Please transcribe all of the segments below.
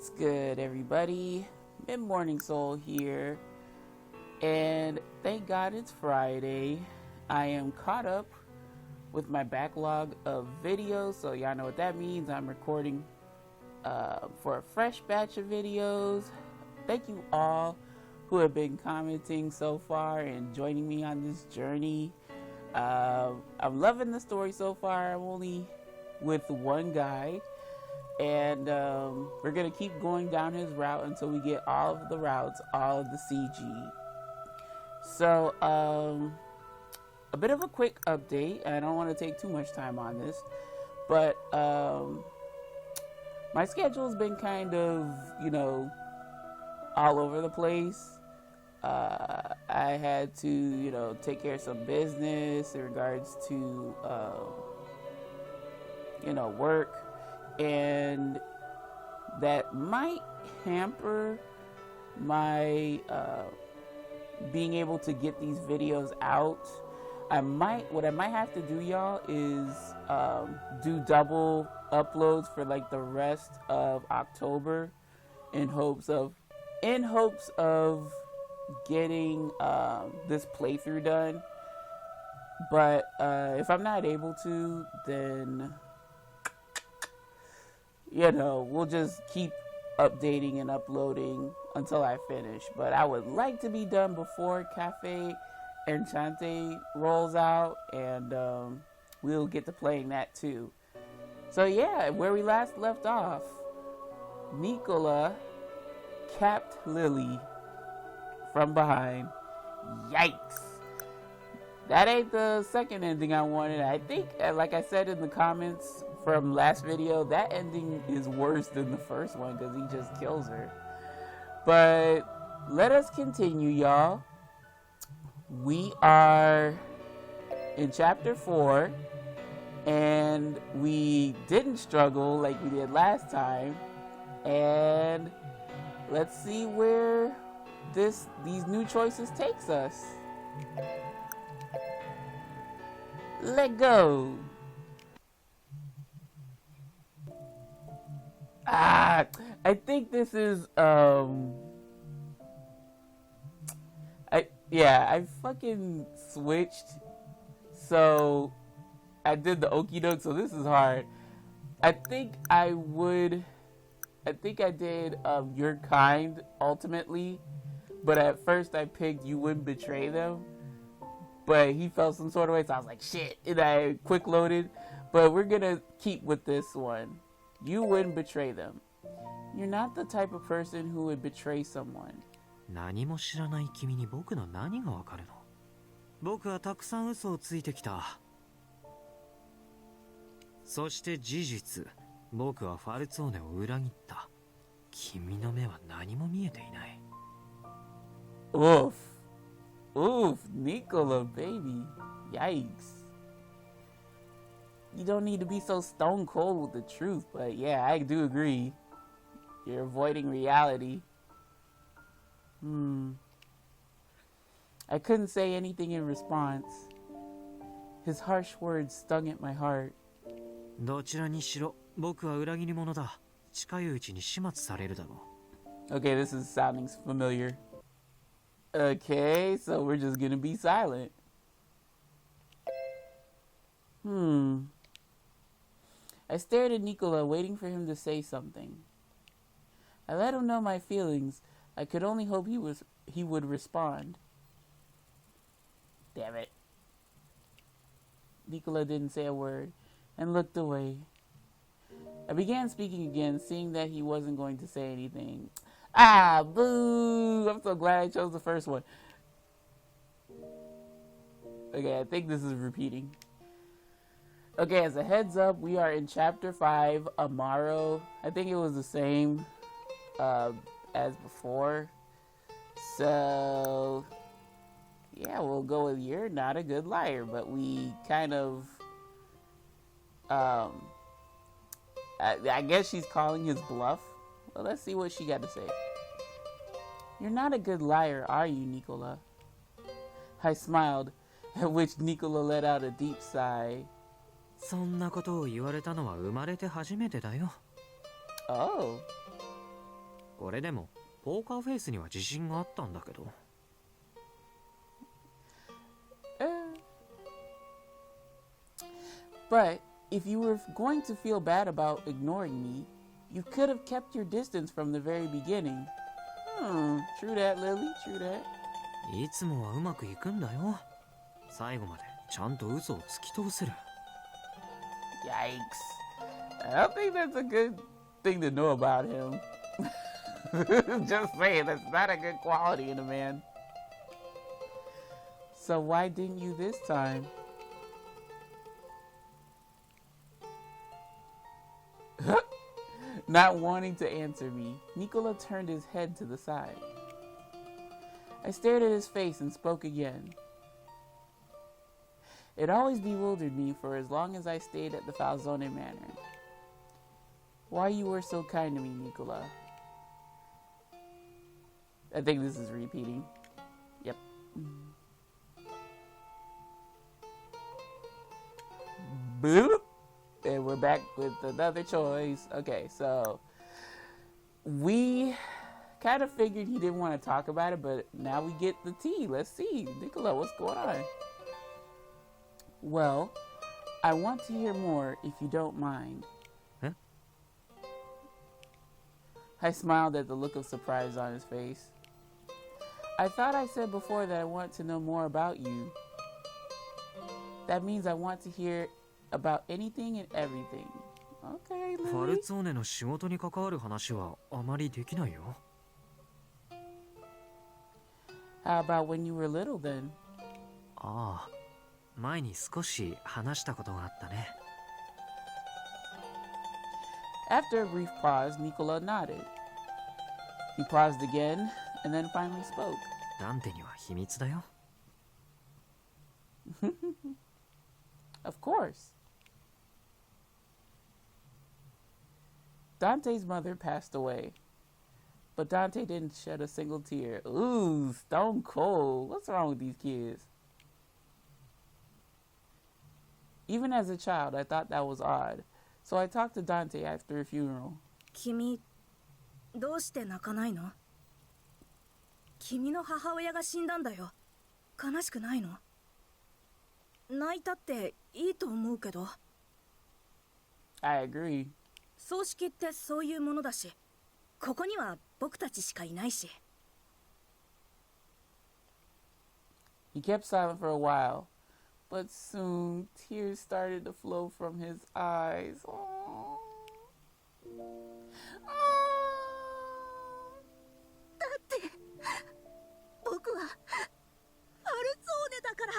What's good, everybody? MidMorningSol here, and thank God it's Friday. I am caught up with my backlog of videos, so y'all know what that means. I'm recording for a fresh batch of videos. Thank you all who have been commenting so far and joining me on this journey. I'm loving the story so far. I'm only with one guy. And we're going to keep going down his route until we get all of the routes, all of the CG. So, a bit of a quick update. I don't want to take too much time on this. But my schedule's been kind of, all over the place. I had to, take care of some business in regards to, work. And that might hamper my being able to get these videos out. What I might have to do, y'all, is do double uploads for like the rest of October in hopes of getting this playthrough done. But if I'm not able to, then we'll just keep updating and uploading until I finish. But I would like to be done before Cafe Enchante rolls out, and we'll get to playing that too. So yeah, where we last left off, Nicola capped Lily from behind. Yikes. That ain't the second ending I wanted. I think, like I said in the comments from last video, that ending is worse than the first one because he just kills her. But let us continue, y'all. We are in chapter 4, and we didn't struggle like we did last time. And let's see where these new choices takes us. Let go. I think this is I fucking switched. So I did the okie doke, so this is hard. I think I did Your Kind ultimately, but at first I picked You Wouldn't Betray Them. But he felt some sort of way, so I was like, shit, and I quick loaded. But we're gonna keep with this one. You wouldn't betray them. You're not the type of person who would betray someone. 何も知らない君に僕の何がわかるの？僕はたくさん嘘をついてきた。そして事実、僕はファルツォーネを裏切った。君の目は何も見えていない。Oof. Oof, Nicola, baby. Yikes. You don't need to be so stone cold with the truth, but yeah, I do agree. You're avoiding reality. I couldn't say anything in response. His harsh words stung at my heart. どちらにしろ、僕は裏切り者だ。近いうちに始末されるだろう。Okay, this is sounding familiar. Okay, so we're just gonna be silent. I stared at Nicola, waiting for him to say something. I let him know my feelings. I could only hope he would respond. Damn it. Nicola didn't say a word and looked away. I began speaking again, seeing that he wasn't going to say anything. Ah, boo! I'm so glad I chose the first one. Okay, I think this is repeating. Okay, as a heads up, we are in chapter 5, Amaro. I think it was the same as before. So, yeah, we'll go with You're Not a Good Liar, but we kind of, I guess she's calling his bluff. Well, let's see what she got to say. You're not a good liar, are you, Nicola? I smiled, at which Nicola let out a deep sigh. そんなことを言われたのは生まれて初めてだよ。Oh. 俺でもポーカーフェイスには自信があったんだけど。But if you were going to feel bad about ignoring me, you could have kept your distance from the very beginning. True that, Lily. True that. いつもはうまくいくんだよ。最後までちゃんと嘘を突き通せる。Yikes. I don't think that's a good thing to know about him. Just saying, that's not a good quality in a man. So why didn't you this time? Not wanting to answer me, Nicola turned his head to the side. I stared at his face and spoke again. It always bewildered me for as long as I stayed at the Falzone Manor. Why you were so kind to me, Nicola. I think this is repeating. Yep. Boop. And we're back with another choice. Okay, so we kind of figured he didn't want to talk about it, but now we get the tea. Let's see. Nicola, what's going on? Well, I want to hear more if you don't mind. Huh? I smiled at the look of surprise on his face. I thought I said before that I want to know more about you. That means I want to hear about anything and everything. Okay, Lily. ファルツォーネの仕事に関わる話はあまりできないよ。How about when you were little then? ああ、前に少し話したことがあったね。After a brief pause, Nicola nodded. He paused again and then finally spoke. ダンテには秘密だよ。Of course. Dante's mother passed away, but Dante didn't shed a single tear. Ooh, stone cold. What's wrong with these kids? Even as a child, I thought that was odd, so I talked to Dante after a funeral. 君、どうして泣かないの？君の母親が死んだんだよ。悲しくないの？泣いたっていいと思うけど。I agree. 葬式ってそういうものだし、ここには僕たちしかいないし。He kept silent for a while, but soon tears started to flow from his eyes. Aww. だって僕はアルツォーネだから。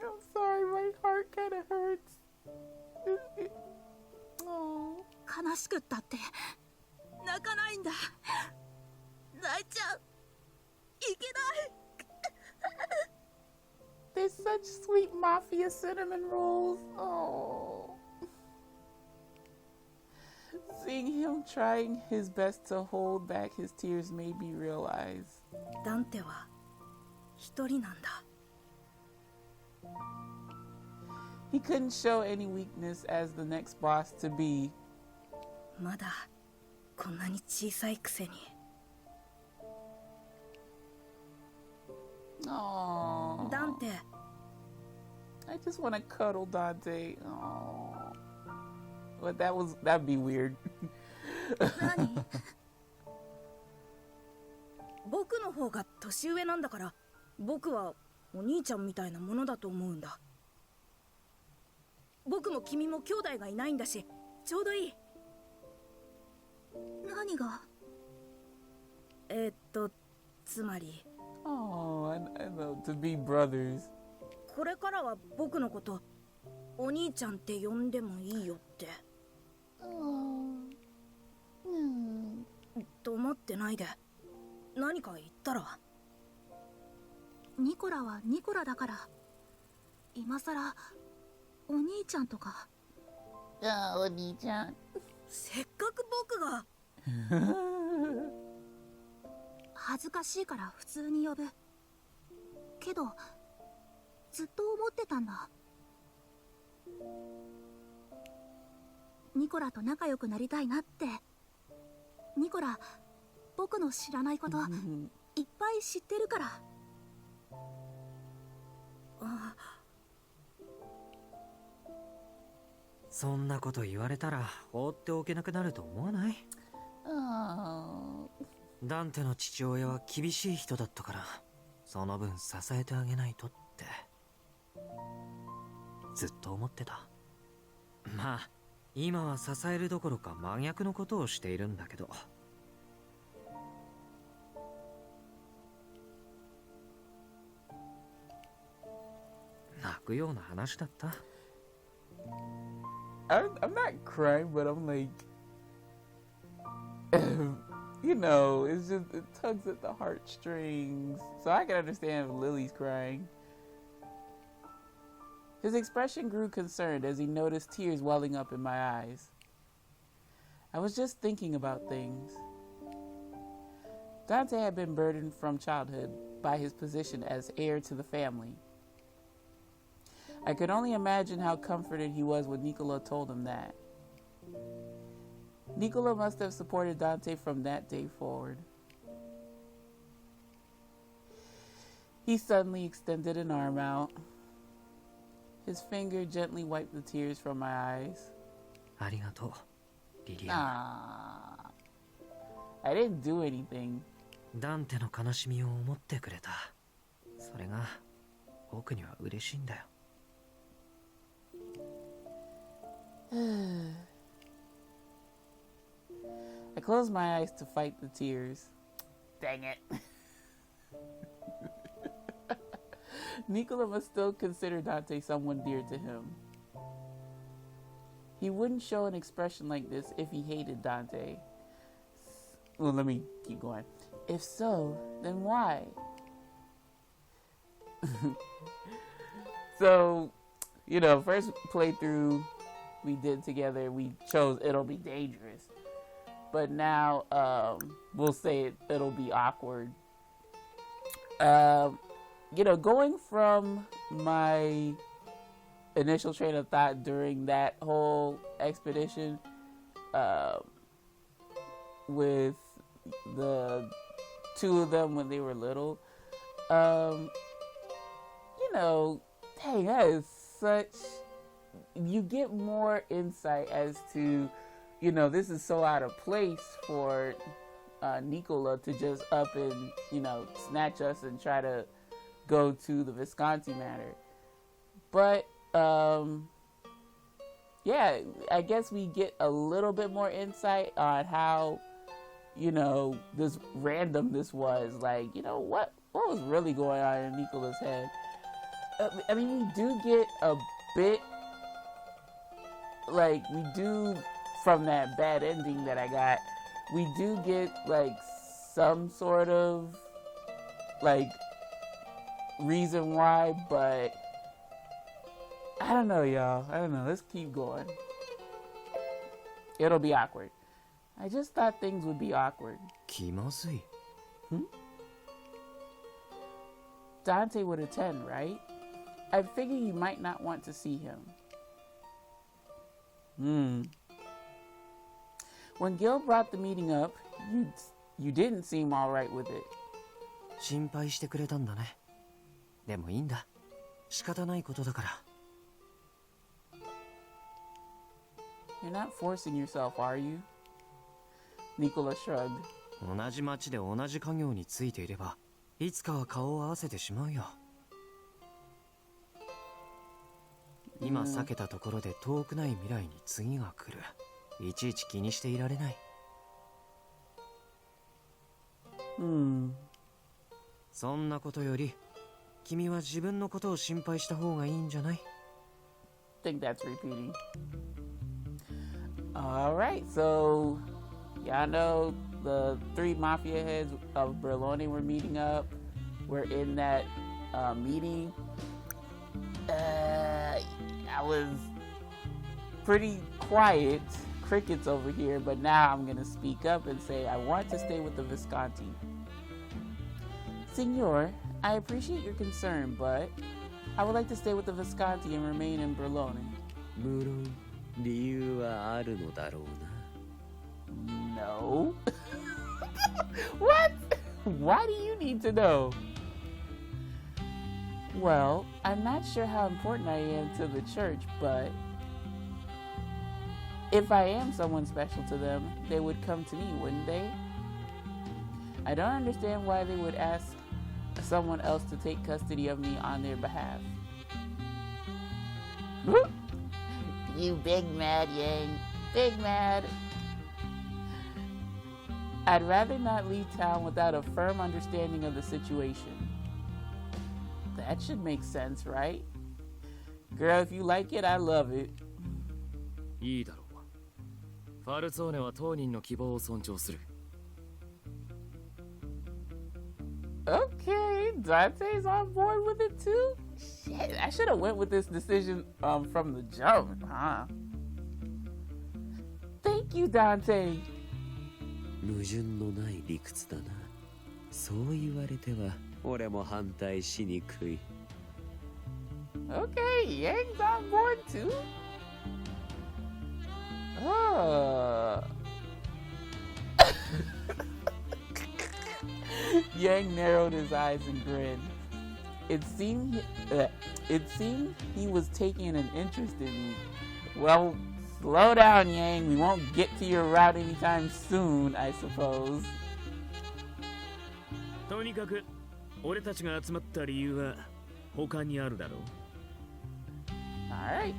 I'm sorry, my heart kind of hurts. Oh. 悲しくったって泣かないんだ。泣いちゃいけない。They're such sweet Mafia cinnamon rolls. Oh. Seeing him trying his best to hold back his tears made me realize. ダンテは一人なんだ。He couldn't show any weakness as the next boss to be. まだこんなに小さいくせに。Aww. ダンテ。I just want to cuddle Dante. Aww. But that'd be weird. 何？僕の方が年上なんだから、僕はお兄ちゃんみたいなものだと思うんだ。僕も君も兄弟がいないんだし、ちょうどいい。何が？つまり。Oh, I know, to be brothers. これからは僕のことお兄ちゃんって呼んでもいいよって。黙ってないで。何か言ったら。ニコラはニコラだから。今さらお兄ちゃんとか。お兄ちゃん。せっかく僕が。恥ずかしいから普通に呼ぶ。けどずっと思ってたんだ。ニコラと仲良くなりたいなってニコラ、僕の知らないこといっぱい知ってるから。そんなこと言われたら放っておけなくなると思わない？ダンテの父親は厳しい人だったから、その分支えてあげないとってずっと思ってた。まあ今は支えるどころか真逆のことをしているんだけど。泣くような話だった。I'm not crying, but I'm like, you know, it's just, it tugs at the heartstrings. So I can understand if Lily's crying. His expression grew concerned as he noticed tears welling up in my eyes. I was just thinking about things. Dante had been burdened from childhood by his position as heir to the family. I could only imagine how comforted he was when Nicola told him that. Nicola must have supported Dante from that day forward. He suddenly extended an arm out. His finger gently wiped the tears from my eyes. ありがとう、リリアン。I didn't do anything. ダンテの悲しみを思ってくれた。それが僕には嬉しいんだよ。I closed my eyes to fight the tears. Dang it. Nicola must still consider Dante someone dear to him. He wouldn't show an expression like this if he hated Dante. Well, let me keep going. If so, then why? So, you know, first playthrough we did together, we chose It'll Be Dangerous. But now, we'll say it'll be awkward. You know, going from my initial train of thought during that whole expedition, with the two of them when they were little, you know, dang, that is such... You get more insight as to, you know, this is so out of place for Nicola to just up and, you know, snatch us and try to go to the Visconti Manor. But, yeah, I guess we get a little bit more insight on how, you know, random this was. Like, you know, what was really going on in Nicola's head? I mean, we do get a bit... Like, we do, from that bad ending that I got, we do get, like, some sort of, like, reason why, but I don't know, y'all. I don't know. Let's keep going. It'll be awkward. I just thought things would be awkward. 気まずい。 Dante would attend, right? I figure you might not want to see him. When Gil brought the meeting up, you didn't seem all right with it. 心配してくれたんだね。でもいいんだ。仕方ないことだから。You're not forcing yourself, are you? Nicola shrugged. 同じ町で同じ家業についていれば、いつかは顔を合わせてしまうよ。今避けたところで遠くない未来に次が来る。いちいち気にしていられない。そんなことより、君は自分のことを心配した方がいいんじゃない？ Think that's repeating. Alright, so y'all know the 3 Mafia heads of Berlone were meeting up. We're in that meeting. I was pretty quiet, crickets over here, but now I'm gonna speak up and say I want to stay with the Visconti. Signor, I appreciate your concern, but I would like to stay with the Visconti and remain in Berlone. 無論、理由はあるのだろうな。No. Why do you need to know? Well, I'm not sure how important I am to the church, but if I am someone special to them, they would come to me, wouldn't they? I don't understand why they would ask someone else to take custody of me on their behalf. You big mad, Yang. Big mad. I'd rather not leave town without a firm understanding of the situation. That should make sense, right? Girl, if you like it, I love it. いいだろう。ファルツォーネは当人の希望を尊重する。Okay, Dante's on board with it too? Shit, I should have went with this decision from the jump, huh? Thank you, Dante. 矛盾のない理屈だな。そう言われては俺も反対しにくい。Okay, Yang's on board too? Yang narrowed his eyes and grinned. It seemed he was taking an interest in me. Well, slow down, Yang. We won't get to your route anytime soon, I suppose. とにかく俺たちが集まった理由は他にあるだろう。Alright.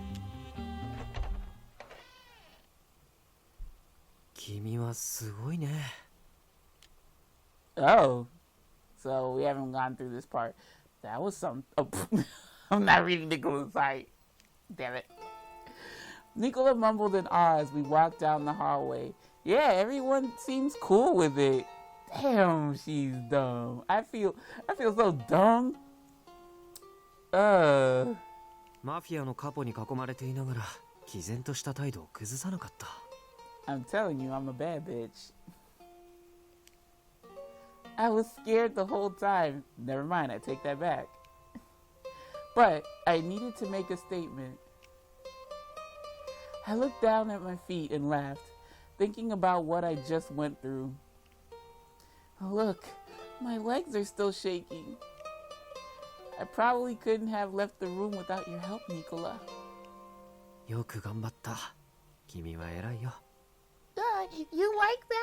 君はすごいね。Oh, so we haven't gone through this part. That was some. Oh, I'm not reading Nicola's site. Damn it. Nicola mumbled in awe as we walked down the hallway. Yeah, everyone seems cool with it. Damn, she's dumb. I feel so dumb. マフィアのカポに囲まれていながら毅然とした態度を崩さなかった。I'm telling you, I'm a bad bitch. I was scared the whole time. Never mind, I take that back. But I needed to make a statement. I looked down at my feet and laughed, thinking about what I just went through. Look, my legs are still shaking. I probably couldn't have left the room without your help, Nicola. よく頑張った。君は偉いよ。You like that?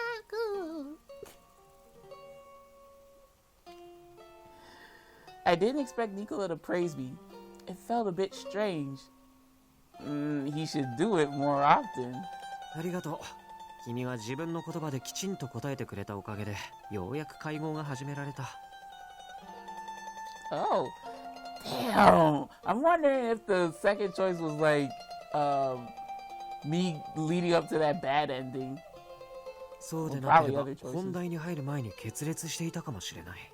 I didn't expect Nicola to praise me. It felt a bit strange. He should do it more often. ありがとう。君が自分の言葉できちんと答えてくれたおかげで、ようやく会合が始められた。Oh, damn. I'm wondering if the second choice was like, me leading up to that bad ending. そうでなければ本題に入る前に決裂していたかもしれない。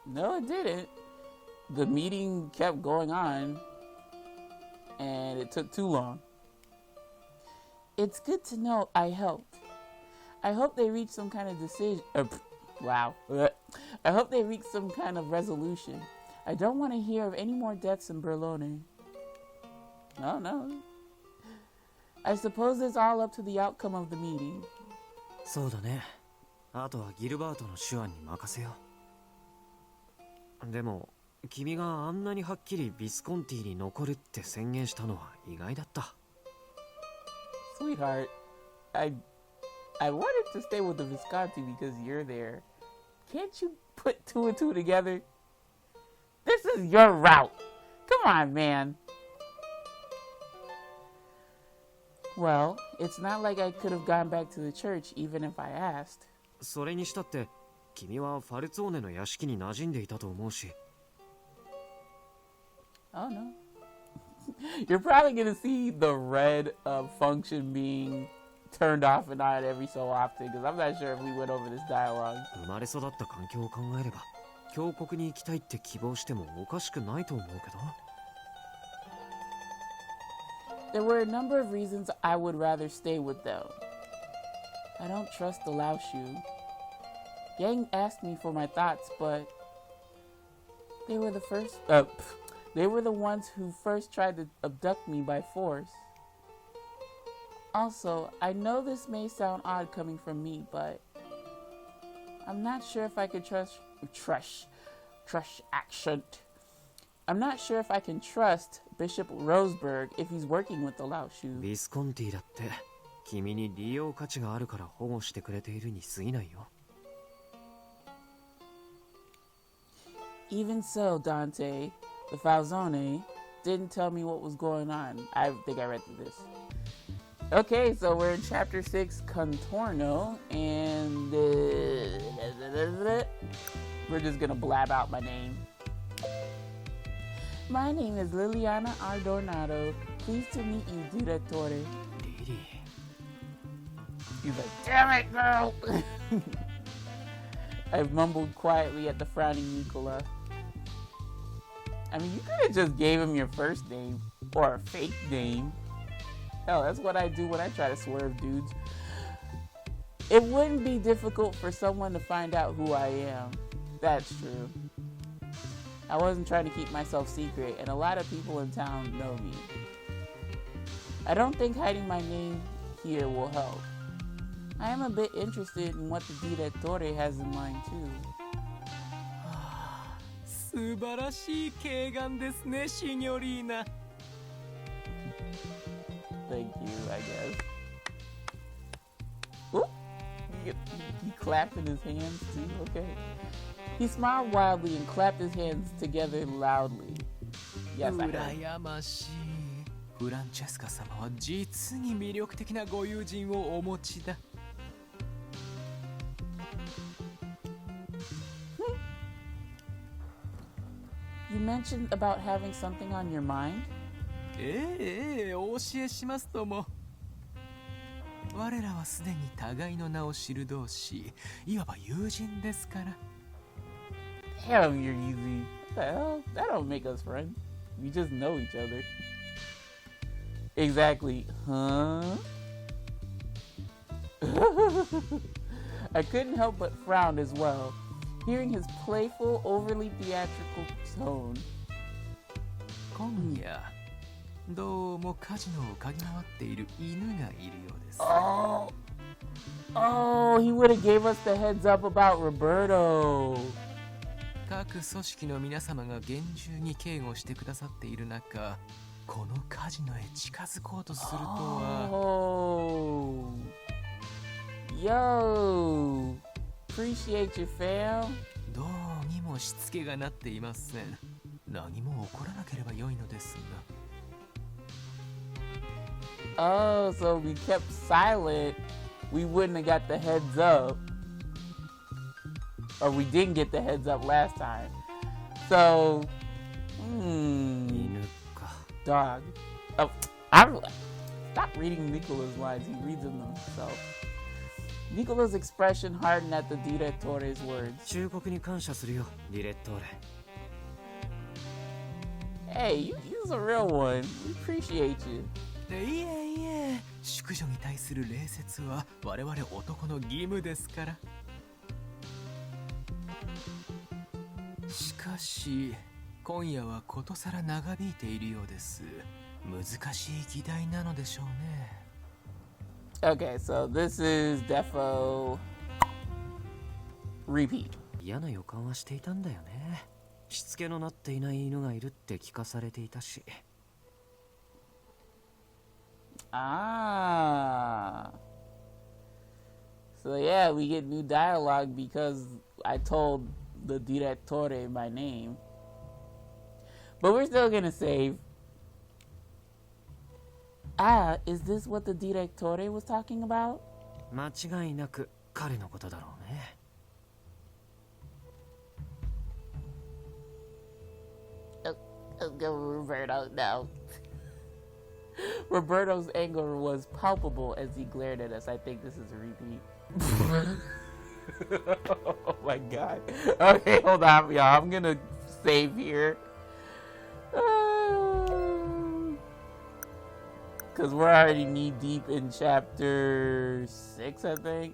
No, it didn't. The meeting kept going on, and it took too long. It's good to know I helped. I hope they reach some kind of decision. Wow. I hope they reach some kind of resolution. I don't want to hear of any more deaths in Berlone. No. I suppose it's all up to the outcome of the meeting. そうだね。あとはギルバートの手腕に任せよう。でも、君があんなにはっきりビスコンティに残るって宣言したのは意外だった。Sweetheart, I wanted to stay with the Visconti because you're there. Can't you put two and two together? This is your route. Come on, man. Well, it's not like I could have gone back to the church even if I asked. それにしたって、君はファルツォーネの屋敷に馴染んでいたと思うし。Oh no. You're probably gonna see the red function being turned off and on every so often because I'm not sure if we went over this dialogue. 生まれ育った環境を考えれば、峡谷に行きたいって希望してもおかしくないと思うけど。There were a number of reasons I would rather stay with them. I don't trust the Laoshu. Yang asked me for my thoughts, but they were the ones who first tried to abduct me by force. Also, I know this may sound odd coming from me, but I'm not sure if I could trust I'm not sure if I can trust Bishop Roseberg if he's working with the Laoshu. ビスコンティだって君に利用価値があるから保護してくれているに過ぎないよ。Even so, Dante, the Falzone didn't tell me what was going on. I think I read through this. Okay, so we're in chapter 6, Contorno, and we're just gonna blab out my name. My name is Liliana Ardornado. Pleased to meet you, Direttore. Lily. He's like, damn it, girl! I mumbled quietly at the frowning Nicola. I mean, you could have just gave him your first name, or a fake name. Hell, that's what I do when I try to swerve dudes. It wouldn't be difficult for someone to find out who I am. That's true. I wasn't trying to keep myself secret, and a lot of people in town know me. I don't think hiding my name here will help. I am a bit interested in what the Direttore has in mind too. 素晴らしい敬願ですね、シニョリーナ。 Thank you, I guess. Oop. He clapped in his hands too, okay. He smiled wildly and clapped his hands together loudly. Yes, I heard. 羨ましい。フランチェスカ様は実に魅力的なご友人をお持ちだ。You mentioned about having something on your mind? お教えしますとも。我らはすでに互いの名を知る同士、いわば友人ですから。Damn, you're easy. What the hell? That don't make us friends. We just know each other. Exactly. Huh? I couldn't help but frown as well, hearing his playful, overly theatrical tone. 今夜、どうもカジノを嗅ぎ回っている犬がいるようです。Oh, he would have gave us the heads up about Roberto. 各組織の皆様が厳重に警護してくださっている中、このカジノへ近づこうとするとは。Oh. Yo. Appreciate you, fam. どうにもしつけがなっていません。何も起こらなければ良いのですが。Oh, so we kept silent. We wouldn't have got the heads up. Or we didn't get the heads up last time. So, dog. Oh, stop reading Nicola's lines. He reads them himself. Nicola's expression hardened at the Direttore's words. 忠告に感謝するよ、ディレットーレ。Hey, you're a real one. We appreciate you. いえ、淑女に対する礼節は我々男の義務ですから。しかし、今夜はことさら長引いているようです。難しい議題なのでしょうね。Okay, so this is defo repeat. 嫌な予感はしていたんだよね。しつけのなっていない犬がいるって聞かされていたし。Ah. So yeah, we get new dialogue because I told the Direttore my name. But we're still gonna save. Ah, is this what the Direttore was talking about? 間違いなく彼のことだろうね。Roberto, no. Roberto's anger was palpable as he glared at us. I think this is a repeat. Oh my god. Okay, hold on, y'all. I'm gonna save here. Because we're already knee deep in chapter 6, I think.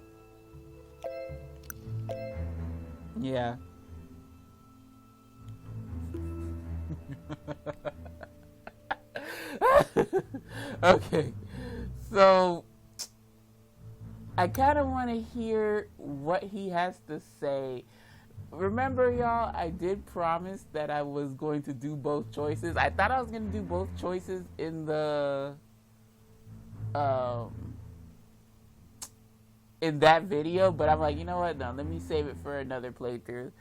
Yeah. Okay. So I kind of want to hear what he has to say. Remember, y'all, I did promise that I was going to do both choices. I thought I was going to do both choices in the in that video, but I'm like, you know what? No, let me save it for another playthrough.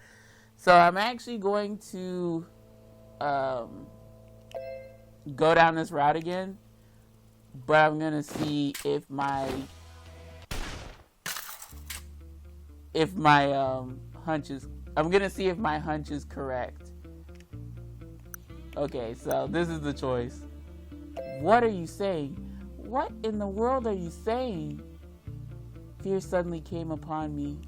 So I'm actually going to go down this route again, but I'm gonna see if my hunch is. I'm gonna see if my hunch is correct. Okay, so this is the choice. What are you saying? What in the world are you saying? Fear suddenly came upon me.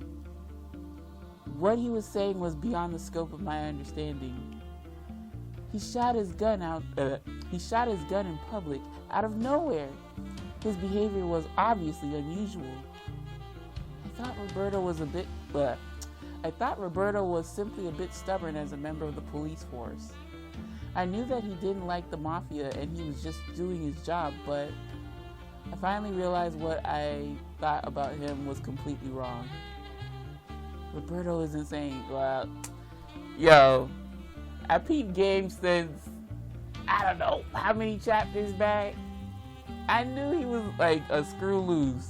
What he was saying was beyond the scope of my understanding. He shot his gun in public, out of nowhere. His behavior was obviously unusual. I thought Roberto was simply a bit stubborn as a member of the police force. I knew that he didn't like the Mafia and he was just doing his job, but I finally realized what I thought about him was completely wrong. Roberto isn't saying, well, yo, I peeped games since, I don't know how many chapters back. I knew he was like a screw loose.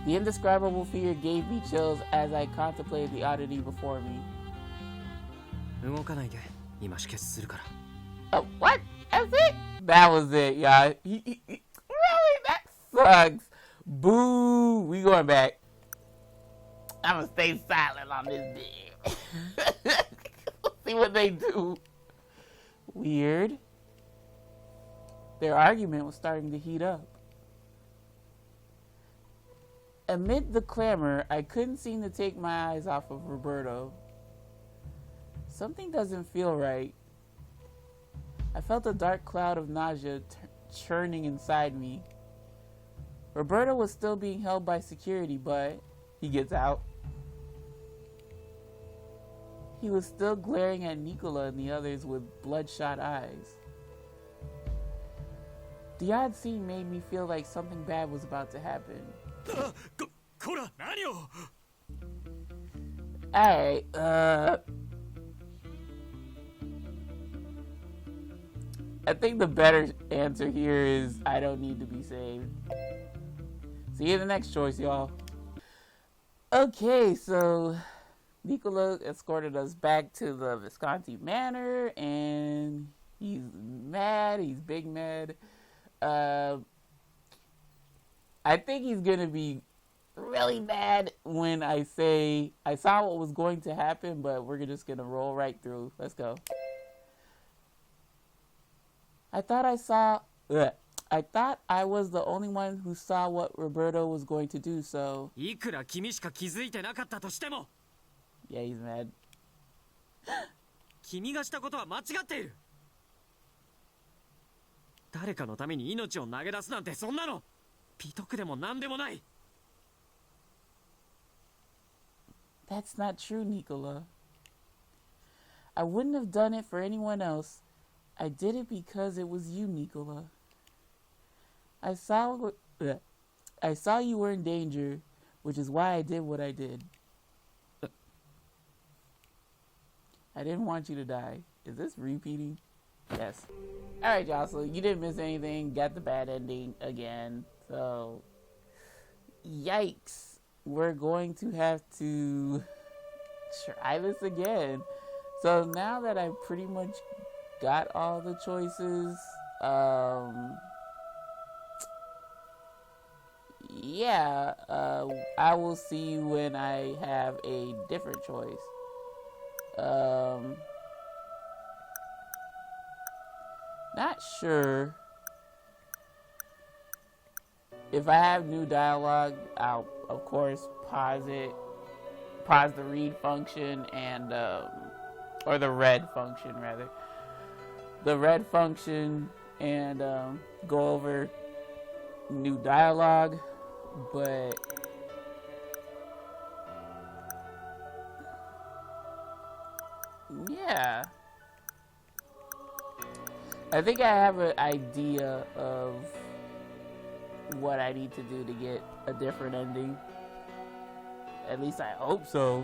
The indescribable fear gave me chills as I contemplated the oddity before me. Oh, what? That's it? That was it, y'all. Really? That sucks. Boo. We going back. I'm gonna stay silent on this bit. See what they do. Weird. Their argument was starting to heat up. Amid the clamor, I couldn't seem to take my eyes off of Roberto. Something doesn't feel right. I felt a dark cloud of nausea churning inside me. Roberto was still being held by security, but he gets out. He was still glaring at Nicola and the others with bloodshot eyes. The odd scene made me feel like something bad was about to happen. Alright, I think the better answer here is I don't need to be saved. See you in the next choice, y'all. Okay, so Nicola escorted us back to the Visconti Manor, and he's mad. He's big mad. I think he's gonna be really mad when I say I saw what was going to happen, but we're just gonna roll right through. Let's go. I thought I was the only one who saw what Roberto was going to do, so... Yeah, he's mad. That's not true, Nicola. I wouldn't have done it for anyone else. I did it because it was you, Nicola. I saw you were in danger, which is why I did what I did. I didn't want you to die. Is this repeating? Yes. Alright, y'all, so you didn't miss anything. Got the bad ending again. So, yikes. We're going to have to try this again. So now that I pretty much got all the choices, yeah, I will see when I have a different choice. Not sure. If I have new dialogue, I'll of course pause the read function and or the read function rather. The read function and go over new dialogue, but yeah. I think I have an idea of what I need to do to get a different ending. At least I hope so.